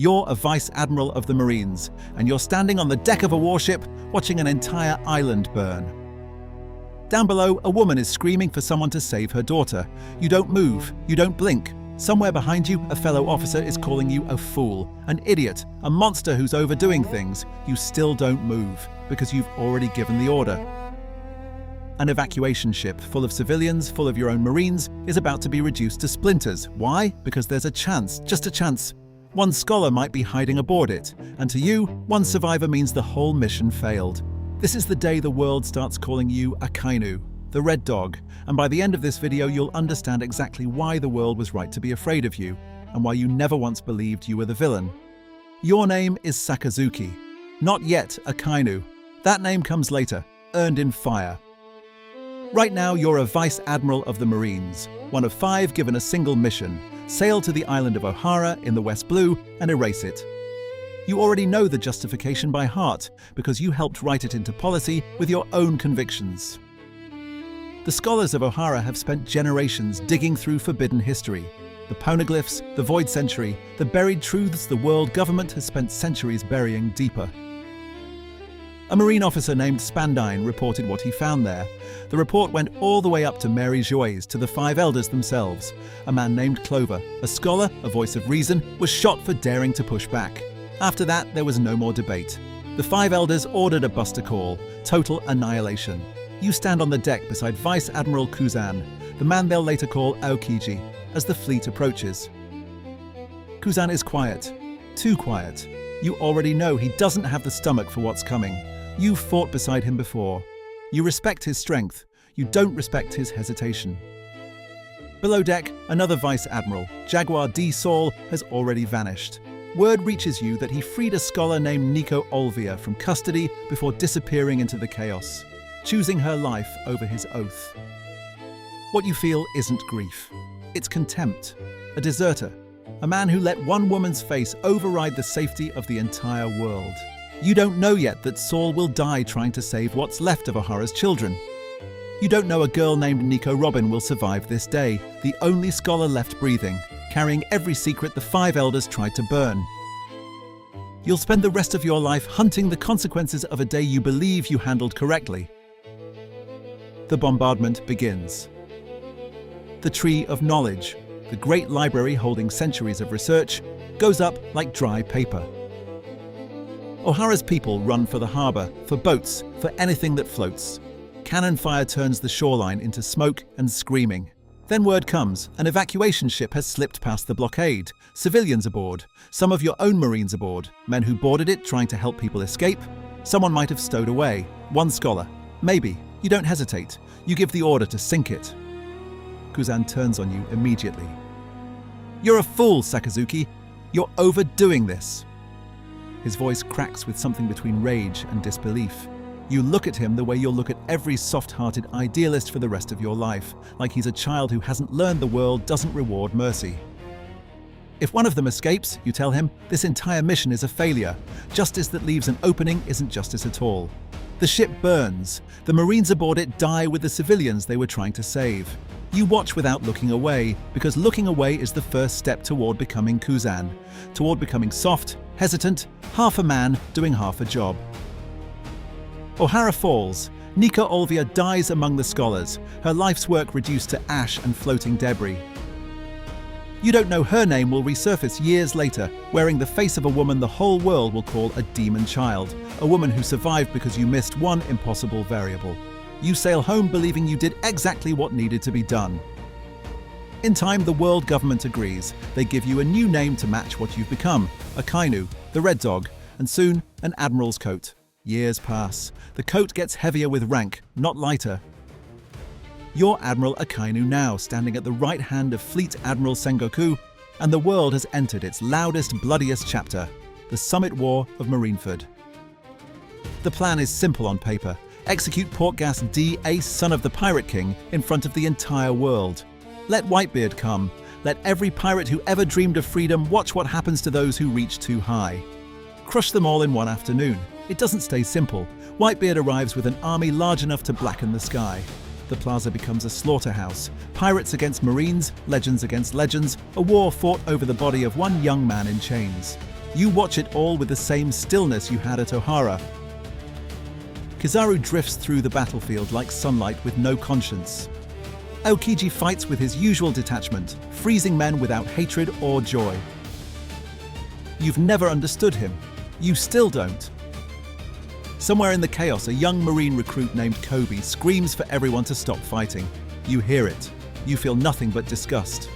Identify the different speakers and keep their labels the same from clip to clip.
Speaker 1: You're a Vice Admiral of the Marines, and you're standing on the deck of a warship watching an entire island burn. Down below, a woman is screaming for someone to save her daughter. You don't move, you don't blink. Somewhere behind you, a fellow officer is calling you a fool, an idiot, a monster who's overdoing things. You still don't move, because you've already given the order. An evacuation ship full of civilians, full of your own Marines, is about to be reduced to splinters. Why? Because there's a chance, just a chance. One scholar might be hiding aboard it, and to you, one survivor means the whole mission failed. This is the day the world starts calling you Akainu, the Red Dog, and by the end of this video you'll understand exactly why the world was right to be afraid of you, and why you never once believed you were the villain. Your name is Sakazuki, not yet Akainu. That name comes later, earned in fire. Right now you're a Vice Admiral of the Marines, one of 5 given a single mission: sail to the island of Ohara in the West Blue and erase it. You already know the justification by heart because you helped write it into policy with your own convictions. The scholars of Ohara have spent generations digging through forbidden history. The poneglyphs, the void century, the buried truths the world government has spent centuries burying deeper. A Marine officer named Spandine reported what he found there. The report went all the way up to Mary Joyce, to the 5 elders themselves. A man named Clover, a scholar, a voice of reason, was shot for daring to push back. After that, there was no more debate. The 5 elders ordered a buster call: total annihilation. You stand on the deck beside Vice Admiral Kuzan, the man they'll later call Aokiji, as the fleet approaches. Kuzan is quiet, too quiet. You already know he doesn't have the stomach for what's coming. You've fought beside him before. You respect his strength. You don't respect his hesitation. Below deck, another Vice Admiral, Jaguar D. Saul, has already vanished. Word reaches you that he freed a scholar named Nico Olvia from custody before disappearing into the chaos, choosing her life over his oath. What you feel isn't grief. It's contempt. A deserter. A man who let one woman's face override the safety of the entire world. You don't know yet that Saul will die trying to save what's left of Ohara's children. You don't know a girl named Nico Robin will survive this day, the only scholar left breathing, carrying every secret the 5 elders tried to burn. You'll spend the rest of your life hunting the consequences of a day you believe you handled correctly. The bombardment begins. The Tree of Knowledge, the great library holding centuries of research, goes up like dry paper. Ohara's people run for the harbour, for boats, for anything that floats. Cannon fire turns the shoreline into smoke and screaming. Then word comes: an evacuation ship has slipped past the blockade. Civilians aboard, some of your own Marines aboard, men who boarded it trying to help people escape. Someone might have stowed away, one scholar. Maybe. You don't hesitate. You give the order to sink it. Kuzan turns on you immediately. You're a fool, Sakazuki. You're overdoing this. His voice cracks with something between rage and disbelief. You look at him the way you'll look at every soft-hearted idealist for the rest of your life, like he's a child who hasn't learned the world doesn't reward mercy. If one of them escapes, you tell him, this entire mission is a failure. Justice that leaves an opening isn't justice at all. The ship burns. The Marines aboard it die with the civilians they were trying to save. You watch without looking away, because looking away is the first step toward becoming Kuzan, toward becoming soft, hesitant, half a man doing half a job. Ohara falls. Nika Olvia dies among the scholars, her life's work reduced to ash and floating debris. You don't know her name will resurface years later, wearing the face of a woman the whole world will call a demon child, a woman who survived because you missed one impossible variable. You sail home believing you did exactly what needed to be done. In time, the world government agrees. They give you a new name to match what you've become: Akainu, the Red Dog, and soon an admiral's coat. Years pass. The coat gets heavier with rank, not lighter. You're Admiral Akainu now, standing at the right hand of Fleet Admiral Sengoku, and the world has entered its loudest, bloodiest chapter, the Summit War of Marineford. The plan is simple on paper. Execute Portgas D. Ace, son of the Pirate King, in front of the entire world. Let Whitebeard come. Let every pirate who ever dreamed of freedom watch what happens to those who reach too high. Crush them all in one afternoon. It doesn't stay simple. Whitebeard arrives with an army large enough to blacken the sky. The plaza becomes a slaughterhouse. Pirates against Marines, legends against legends, a war fought over the body of one young man in chains. You watch it all with the same stillness you had at Ohara. Kizaru drifts through the battlefield like sunlight with no conscience. Aokiji fights with his usual detachment, freezing men without hatred or joy. You've never understood him. You still don't. Somewhere in the chaos, a young Marine recruit named Kobe screams for everyone to stop fighting. You hear it. You feel nothing but disgust.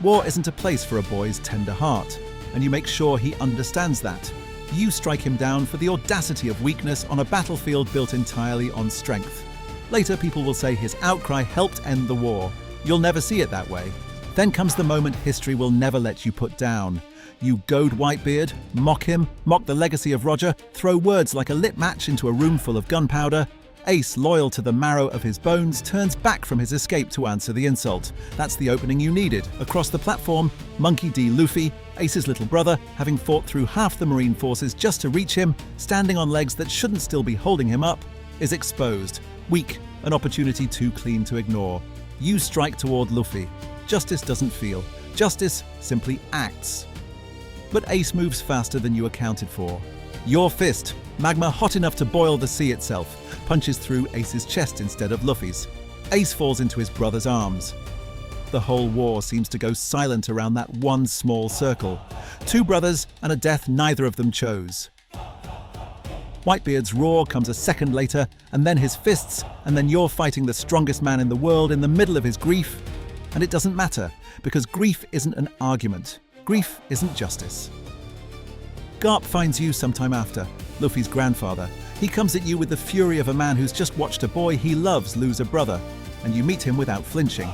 Speaker 1: War isn't a place for a boy's tender heart, and you make sure he understands that. You strike him down for the audacity of weakness on a battlefield built entirely on strength. Later, people will say his outcry helped end the war. You'll never see it that way. Then comes the moment history will never let you put down. You goad Whitebeard, mock him, mock the legacy of Roger, throw words like a lit match into a room full of gunpowder. Ace, loyal to the marrow of his bones, turns back from his escape to answer the insult. That's the opening you needed. Across the platform, Monkey D. Luffy, Ace's little brother, having fought through half the Marine forces just to reach him, standing on legs that shouldn't still be holding him up, is exposed. Weak, an opportunity too clean to ignore. You strike toward Luffy. Justice doesn't feel. Justice simply acts. But Ace moves faster than you accounted for. Your fist, magma hot enough to boil the sea itself, punches through Ace's chest instead of Luffy's. Ace falls into his brother's arms. The whole war seems to go silent around that one small circle. Two brothers and a death neither of them chose. Whitebeard's roar comes a second later, and then his fists, and then you're fighting the strongest man in the world in the middle of his grief. And it doesn't matter, because grief isn't an argument. Grief isn't justice. Garp finds you sometime after, Luffy's grandfather. He comes at you with the fury of a man who's just watched a boy he loves lose a brother, and you meet him without flinching.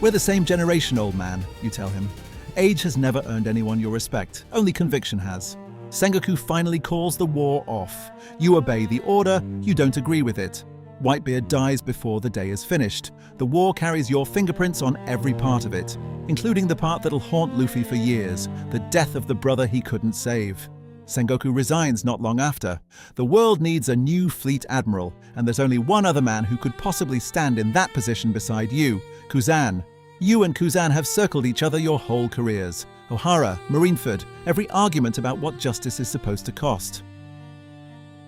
Speaker 1: We're the same generation, old man, you tell him. Age has never earned anyone your respect, only conviction has. Sengoku finally calls the war off. You obey the order, you don't agree with it. Whitebeard dies before the day is finished. The war carries your fingerprints on every part of it, including the part that'll haunt Luffy for years, the death of the brother he couldn't save. Sengoku resigns not long after. The world needs a new fleet admiral, and there's only one other man who could possibly stand in that position beside you, Kuzan. You and Kuzan have circled each other your whole careers. Ohara, Marineford, every argument about what justice is supposed to cost.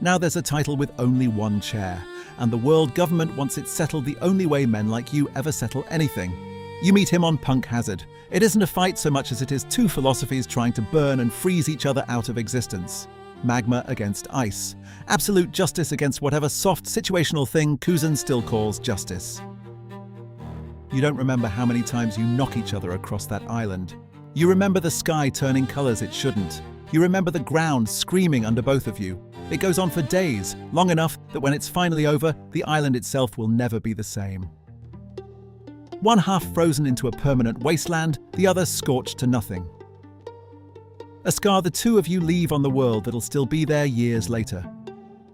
Speaker 1: Now there's a title with only one chair, and the world government wants it settled the only way men like you ever settle anything. You meet him on Punk Hazard. It isn't a fight so much as it is two philosophies trying to burn and freeze each other out of existence. Magma against ice. Absolute justice against whatever soft situational thing Kuzan still calls justice. You don't remember how many times you knock each other across that island. You remember the sky turning colors it shouldn't. You remember the ground screaming under both of you. It goes on for days, long enough that when it's finally over, the island itself will never be the same. One half frozen into a permanent wasteland, the other scorched to nothing. A scar the two of you leave on the world that'll still be there years later.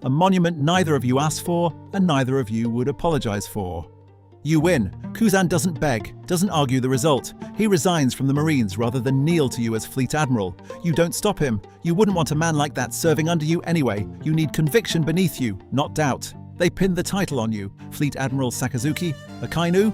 Speaker 1: A monument neither of you asked for and neither of you would apologize for. You win. Kuzan doesn't beg, doesn't argue the result. He resigns from the Marines rather than kneel to you as Fleet Admiral. You don't stop him. You wouldn't want a man like that serving under you anyway. You need conviction beneath you, not doubt. They pin the title on you. Fleet Admiral Sakazuki, Akainu.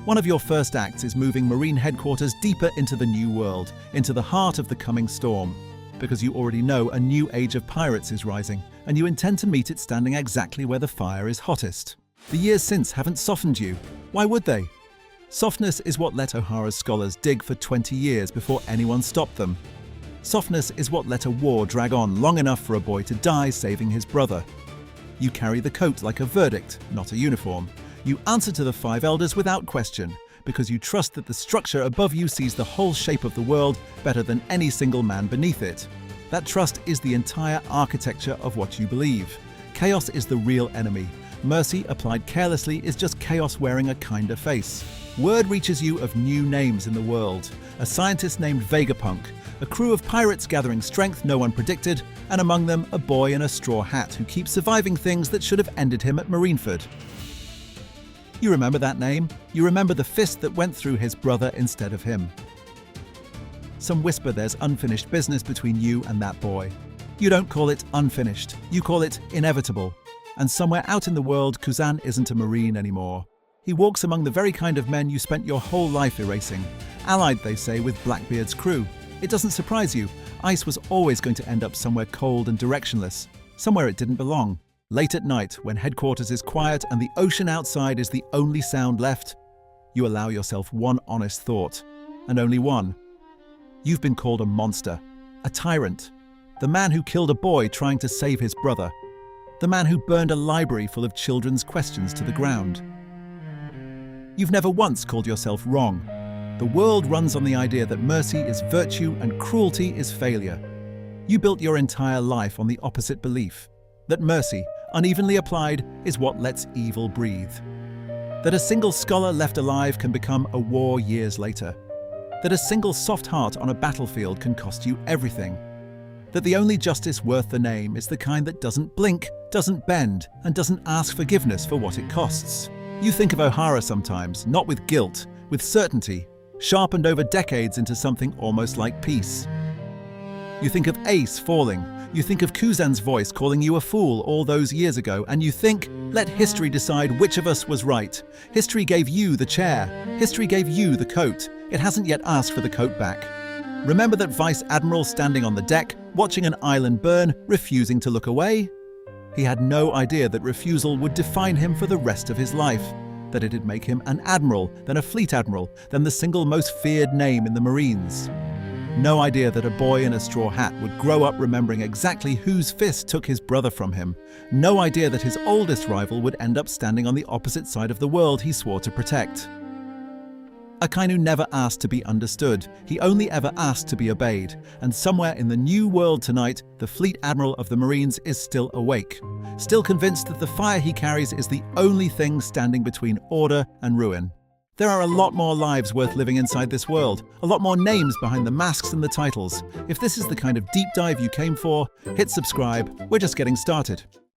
Speaker 1: One of your first acts is moving Marine headquarters deeper into the new world, into the heart of the coming storm. Because you already know a new age of pirates is rising, and you intend to meet it standing exactly where the fire is hottest. The years since haven't softened you. Why would they? Softness is what let Ohara's scholars dig for 20 years before anyone stopped them. Softness is what let a war drag on long enough for a boy to die saving his brother. You carry the coat like a verdict, not a uniform. You answer to the five elders without question, because you trust that the structure above you sees the whole shape of the world better than any single man beneath it. That trust is the entire architecture of what you believe. Chaos is the real enemy. Mercy applied carelessly is just chaos wearing a kinder face. Word reaches you of new names in the world. A scientist named Vegapunk, a crew of pirates gathering strength no one predicted, and among them a boy in a straw hat who keeps surviving things that should have ended him at Marineford. You remember that name? You remember the fist that went through his brother instead of him. Some whisper there's unfinished business between you and that boy. You don't call it unfinished, you call it inevitable. And somewhere out in the world, Kuzan isn't a Marine anymore. He walks among the very kind of men you spent your whole life erasing, allied, they say, with Blackbeard's crew. It doesn't surprise you. Ice was always going to end up somewhere cold and directionless, somewhere it didn't belong. Late at night, when headquarters is quiet and the ocean outside is the only sound left, you allow yourself one honest thought, and only one. You've been called a monster, a tyrant, the man who killed a boy trying to save his brother, the man who burned a library full of children's questions to the ground. You've never once called yourself wrong. The world runs on the idea that mercy is virtue and cruelty is failure. You built your entire life on the opposite belief, that mercy, unevenly applied, is what lets evil breathe. That a single scholar left alive can become a war years later. That a single soft heart on a battlefield can cost you everything. That the only justice worth the name is the kind that doesn't blink, doesn't bend, and doesn't ask forgiveness for what it costs. You think of O'Hara sometimes, not with guilt, with certainty, sharpened over decades into something almost like peace. You think of Ace falling, you think of Kuzan's voice calling you a fool all those years ago, and you think, let history decide which of us was right. History gave you the chair, history gave you the coat. It hasn't yet asked for the coat back. Remember that Vice Admiral standing on the deck, watching an island burn, refusing to look away? He had no idea that refusal would define him for the rest of his life, that it'd make him an admiral, then a fleet admiral, then the single most feared name in the Marines. No idea that a boy in a straw hat would grow up remembering exactly whose fist took his brother from him. No idea that his oldest rival would end up standing on the opposite side of the world he swore to protect. Akainu never asked to be understood, he only ever asked to be obeyed, and somewhere in the new world tonight, the Fleet Admiral of the Marines is still awake, still convinced that the fire he carries is the only thing standing between order and ruin. There are a lot more lives worth living inside this world, a lot more names behind the masks and the titles. If this is the kind of deep dive you came for, hit subscribe, we're just getting started.